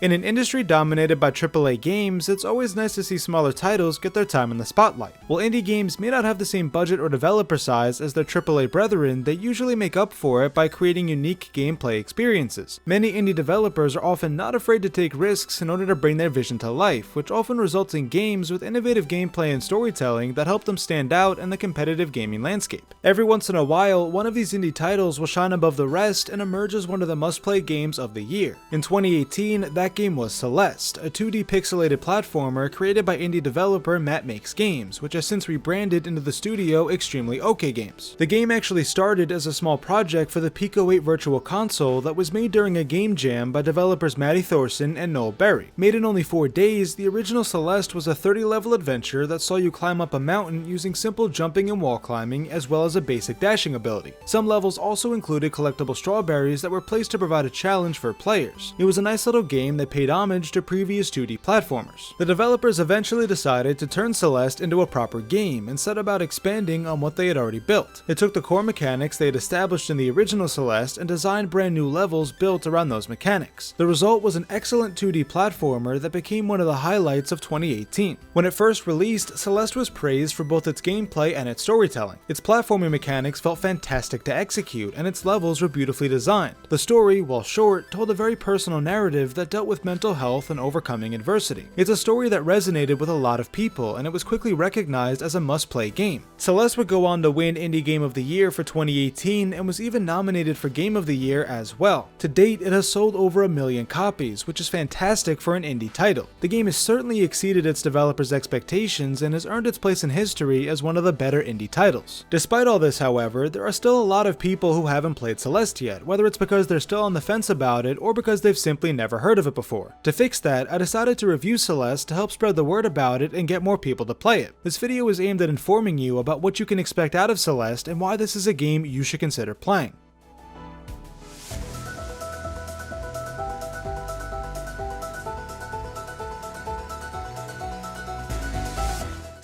In an industry dominated by AAA games, it's always nice to see smaller titles get their time in the spotlight. While indie games may not have the same budget or developer size as their AAA brethren, they usually make up for it by creating unique gameplay experiences. Many indie developers are often not afraid to take risks in order to bring their vision to life, which often results in games with innovative gameplay and storytelling that help them stand out in the competitive gaming landscape. Every once in a while, one of these indie titles will shine above the rest and emerge as one of the must-play games of the year. In 2018, that game was Celeste, a 2D pixelated platformer created by indie developer Matt Makes Games, which has since rebranded into the studio Extremely OK Games. The game actually started as a small project for the Pico 8 Virtual Console that was made during a game jam by developers Matty Thorson and Noel Berry. Made in only 4 days, the original Celeste was a 30-level adventure that saw you climb up a mountain using simple jumping and wall climbing, as well as a basic dashing ability. Some levels also included collectible strawberries that were placed to provide a challenge for players. It was a nice little game that paid homage to previous 2D platformers. The developers eventually decided to turn Celeste into a proper game and set about expanding on what they had already built. They took the core mechanics they had established in the original Celeste and designed brand new levels built around those mechanics. The result was an excellent 2D platformer that became one of the highlights of 2018. When it first released, Celeste was praised for both its gameplay and its storytelling. Its platforming mechanics felt fantastic to execute, and its levels were beautifully designed. The story, while short, told a very personal narrative that dealt with mental health and overcoming adversity. It's a story that resonated with a lot of people, and it was quickly recognized as a must-play game. Celeste would go on to win Indie Game of the Year for 2018 and was even nominated for Game of the Year as well. To date, it has sold over 1 million copies, which is fantastic for an indie title. The game has certainly exceeded its developers' expectations and has earned its place in history as one of the better indie titles. Despite all this, however, there are still a lot of people who haven't played Celeste yet, whether it's because they're still on the fence about it or because they've simply never heard of it before. To fix that, I decided to review Celeste to help spread the word about it and get more people to play it. This video is aimed at informing you about what you can expect out of Celeste and why this is a game you should consider playing.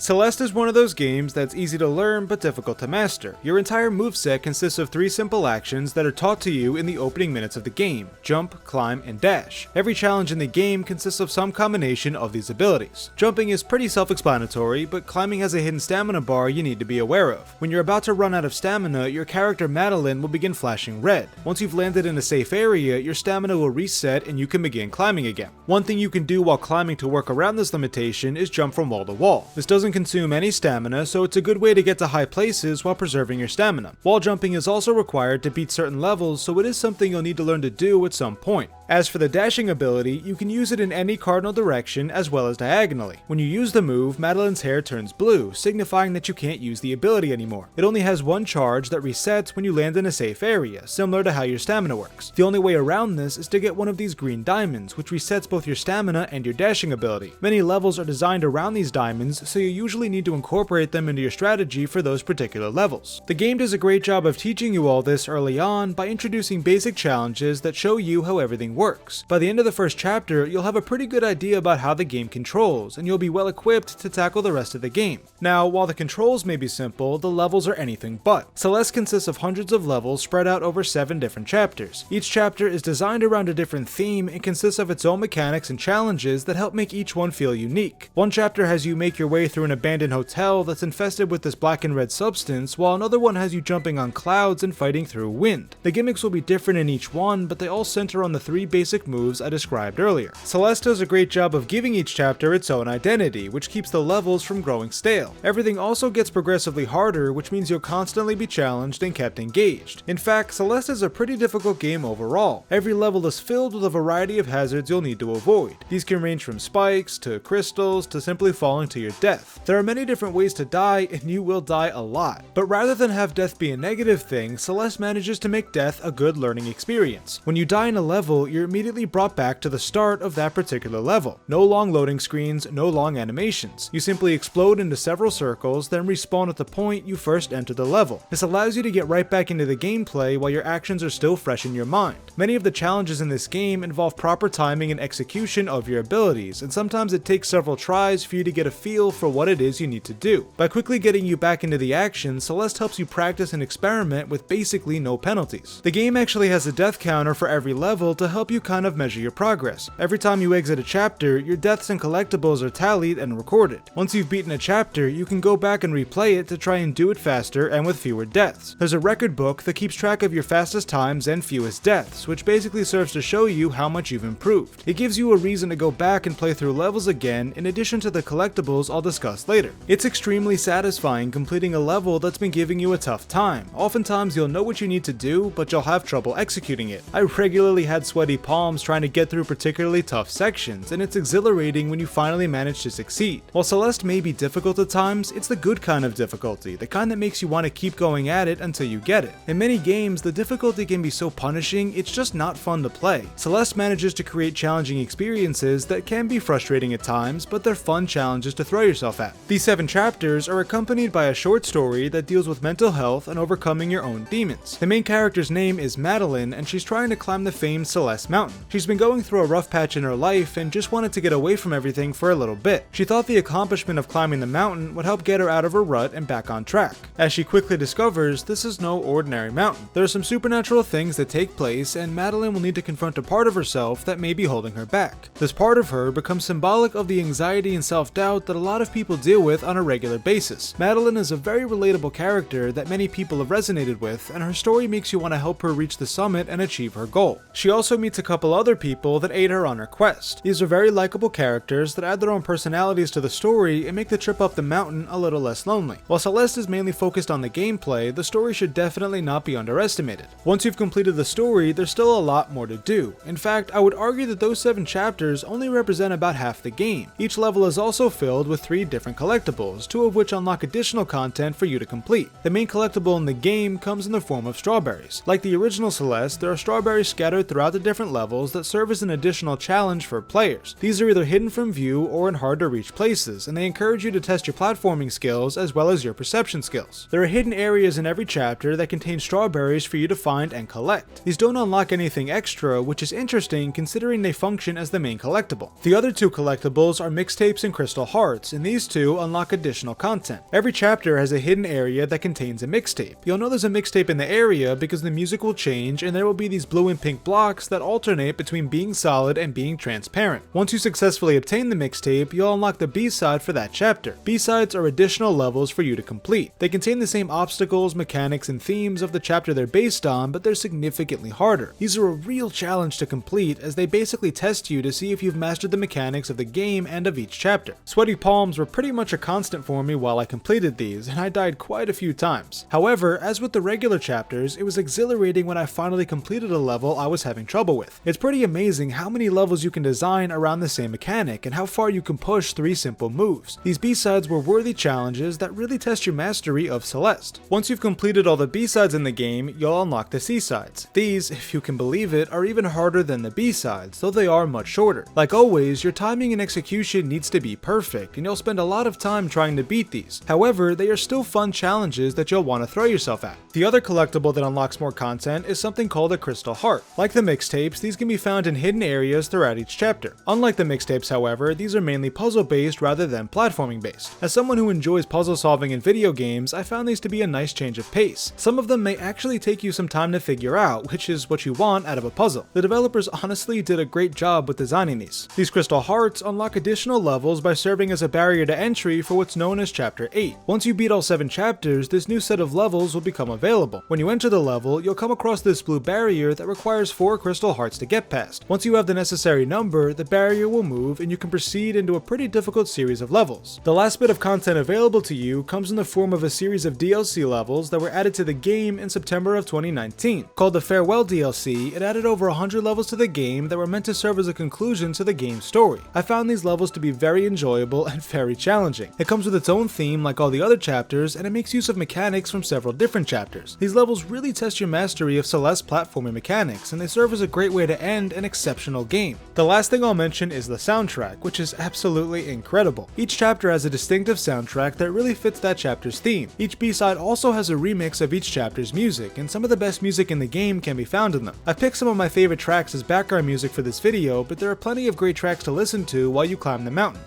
Celeste is one of those games that's easy to learn but difficult to master. Your entire moveset consists of 3 simple actions that are taught to you in the opening minutes of the game: jump, climb, and dash. Every challenge in the game consists of some combination of these abilities. Jumping is pretty self-explanatory, but climbing has a hidden stamina bar you need to be aware of. When you're about to run out of stamina, your character Madeline will begin flashing red. Once you've landed in a safe area, your stamina will reset and you can begin climbing again. One thing you can do while climbing to work around this limitation is jump from wall to wall. This doesn't consume any stamina, so it's a good way to get to high places while preserving your stamina. Wall jumping is also required to beat certain levels, so it is something you'll need to learn to do at some point. As for the dashing ability, you can use it in any cardinal direction as well as diagonally. When you use the move, Madeline's hair turns blue, signifying that you can't use the ability anymore. It only has one charge that resets when you land in a safe area, similar to how your stamina works. The only way around this is to get one of these green diamonds, which resets both your stamina and your dashing ability. Many levels are designed around these diamonds, so you usually need to incorporate them into your strategy for those particular levels. The game does a great job of teaching you all this early on by introducing basic challenges that show you how everything works. By the end of the first chapter, you'll have a pretty good idea about how the game controls, and you'll be well equipped to tackle the rest of the game. Now, while the controls may be simple, the levels are anything but. Celeste consists of hundreds of levels spread out over 7 different chapters. Each chapter is designed around a different theme and consists of its own mechanics and challenges that help make each one feel unique. One chapter has you make your way through an abandoned hotel that's infested with this black and red substance, while another one has you jumping on clouds and fighting through wind. The gimmicks will be different in each one, but they all center on the 3 basic moves I described earlier. Celeste does a great job of giving each chapter its own identity, which keeps the levels from growing stale. Everything also gets progressively harder, which means you'll constantly be challenged and kept engaged. In fact, Celeste is a pretty difficult game overall. Every level is filled with a variety of hazards you'll need to avoid. These can range from spikes, to crystals, to simply falling to your death. There are many different ways to die, and you will die a lot. But rather than have death be a negative thing, Celeste manages to make death a good learning experience. When you die in a level, you're immediately brought back to the start of that particular level. No long loading screens, no long animations. You simply explode into several circles, then respawn at the point you first entered the level. This allows you to get right back into the gameplay while your actions are still fresh in your mind. Many of the challenges in this game involve proper timing and execution of your abilities, and sometimes it takes several tries for you to get a feel for what it is you need to do. By quickly getting you back into the action, Celeste helps you practice and experiment with basically no penalties. The game actually has a death counter for every level to help help you kind of measure your progress. Every time you exit a chapter, your deaths and collectibles are tallied and recorded. Once you've beaten a chapter, you can go back and replay it to try and do it faster and with fewer deaths. There's a record book that keeps track of your fastest times and fewest deaths, which basically serves to show you how much you've improved. It gives you a reason to go back and play through levels again, in addition to the collectibles I'll discuss later. It's extremely satisfying completing a level that's been giving you a tough time. Oftentimes you'll know what you need to do, but you'll have trouble executing it. I regularly had sweaty palms trying to get through particularly tough sections, and it's exhilarating when you finally manage to succeed. While Celeste may be difficult at times, it's the good kind of difficulty, the kind that makes you want to keep going at it until you get it. In many games, the difficulty can be so punishing, it's just not fun to play. Celeste manages to create challenging experiences that can be frustrating at times, but they're fun challenges to throw yourself at. These 7 chapters are accompanied by a short story that deals with mental health and overcoming your own demons. The main character's name is Madeline, and she's trying to climb the famed Celeste mountain. She's been going through a rough patch in her life and just wanted to get away from everything for a little bit. She thought the accomplishment of climbing the mountain would help get her out of her rut and back on track. As she quickly discovers, this is no ordinary mountain. There are some supernatural things that take place, and Madeline will need to confront a part of herself that may be holding her back. This part of her becomes symbolic of the anxiety and self-doubt that a lot of people deal with on a regular basis. Madeline is a very relatable character that many people have resonated with, and her story makes you want to help her reach the summit and achieve her goal. She also meets a couple other people that aid her on her quest. These are very likable characters that add their own personalities to the story and make the trip up the mountain a little less lonely. While Celeste is mainly focused on the gameplay, the story should definitely not be underestimated. Once you've completed the story, there's still a lot more to do. In fact, I would argue that those 7 chapters only represent about half the game. Each level is also filled with 3 different collectibles, 2 of which unlock additional content for you to complete. The main collectible in the game comes in the form of strawberries. Like the original Celeste, there are strawberries scattered throughout the different levels that serve as an additional challenge for players. These are either hidden from view or in hard to reach places, and they encourage you to test your platforming skills as well as your perception skills. There are hidden areas in every chapter that contain strawberries for you to find and collect. These don't unlock anything extra, which is interesting considering they function as the main collectible. The other 2 collectibles are mixtapes and crystal hearts, and these 2 unlock additional content. Every chapter has a hidden area that contains a mixtape. You'll know there's a mixtape in the area because the music will change and there will be these blue and pink blocks that alternate between being solid and being transparent. Once you successfully obtain the mixtape, you'll unlock the B-side for that chapter. B-sides are additional levels for you to complete. They contain the same obstacles, mechanics, and themes of the chapter they're based on, but they're significantly harder. These are a real challenge to complete as they basically test you to see if you've mastered the mechanics of the game and of each chapter. Sweaty palms were pretty much a constant for me while I completed these, and I died quite a few times. However, as with the regular chapters, it was exhilarating when I finally completed a level I was having trouble with. It's pretty amazing how many levels you can design around the same mechanic and how far you can push 3 simple moves. These B-sides were worthy challenges that really test your mastery of Celeste. Once you've completed all the B-sides in the game, you'll unlock the C-sides. These, if you can believe it, are even harder than the B-sides, though they are much shorter. Like always, your timing and execution needs to be perfect, and you'll spend a lot of time trying to beat these. However, they are still fun challenges that you'll want to throw yourself at. The other collectible that unlocks more content is something called a crystal heart. Like the mixtapes, these can be found in hidden areas throughout each chapter. Unlike the mixtapes, however, these are mainly puzzle-based rather than platforming-based. As someone who enjoys puzzle solving in video games, I found these to be a nice change of pace. Some of them may actually take you some time to figure out, which is what you want out of a puzzle. The developers honestly did a great job with designing these. These crystal hearts unlock additional levels by serving as a barrier to entry for what's known as Chapter 8. Once you beat all 7 chapters, this new set of levels will become available. When you enter the level, you'll come across this blue barrier that requires 4 crystal hearts to get past. Once you have the necessary number, the barrier will move and you can proceed into a pretty difficult series of levels. The last bit of content available to you comes in the form of a series of DLC levels that were added to the game in September of 2019. Called the Farewell DLC, it added over 100 levels to the game that were meant to serve as a conclusion to the game's story. I found these levels to be very enjoyable and very challenging. It comes with its own theme like all the other chapters, and it makes use of mechanics from several different chapters. These levels really test your mastery of Celeste platforming mechanics, and they serve as a great way to end an exceptional game. The last thing I'll mention is the soundtrack, which is absolutely incredible. Each chapter has a distinctive soundtrack that really fits that chapter's theme. Each B-side also has a remix of each chapter's music, and some of the best music in the game can be found in them. I picked some of my favorite tracks as background music for this video, but there are plenty of great tracks to listen to while you climb the mountain.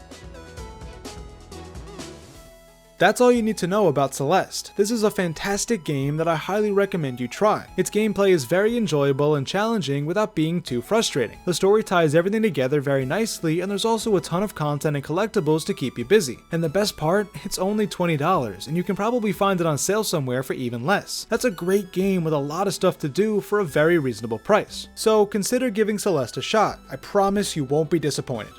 That's all you need to know about Celeste. This is a fantastic game that I highly recommend you try. Its gameplay is very enjoyable and challenging without being too frustrating. The story ties everything together very nicely, and there's also a ton of content and collectibles to keep you busy. And the best part, it's only $20, and you can probably find it on sale somewhere for even less. That's a great game with a lot of stuff to do for a very reasonable price. So consider giving Celeste a shot. I promise you won't be disappointed.